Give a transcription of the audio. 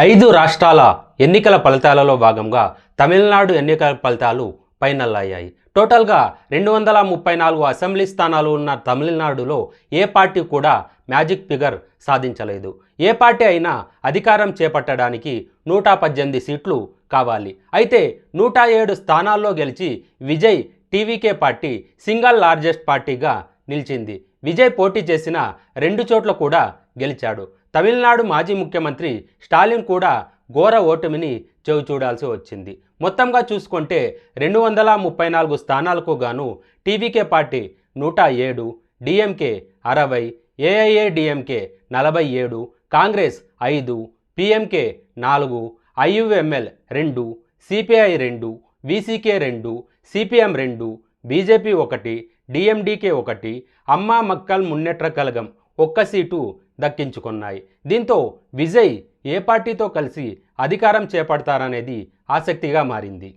5 రాష్ట్రాల ఎన్నికల ఫలితాలలో భాగంగా తమిళనాడు ఎన్నికల ఫలితాలు ఫైనల్ అయ్యాయి. టోటల్గా 234 అసెంబ్లీ స్థానాలు ఉన్న తమిళనాడులో ఏ పార్టీ కూడా మ్యాజిక్ ఫిగర్ సాధించలేదు. ఏ పార్టీ అయినా అధికారం చేపట్టడానికి 118 సీట్లు కావాలి. అయితే 107 స్థానాల్లో గెలిచి Vijay TVK party single largest పార్టీగా నిలిచింది. విజయ్ పోటీ చేసిన 2 చోట్ల కూడా గెలిచాడు. తమిళనాడు మాజీ ముఖ్యమంత్రి స్టాలిన్ కూడా ఘోర ఓటమిని చవిచూడాల్సి వచ్చింది. మొత్తంగా చూసుకుంటే 234 స్థానాలకు గాను TVK party 107, DMK 60, AIADMK 47, Congress 5, PMK 4, IUML 2, CPI 2, VCK 2, CPM 2, BJP 1, DMDK 1, అమ్మా మక్కల్ మున్నెట్ర కళగం 1 సీటు దక్కించుకున్నాయి. దీంతో విజయ్ ఏ పార్టీతో కలిసి అధికారం చేపడతారనేది ఆసక్తిగా మారింది.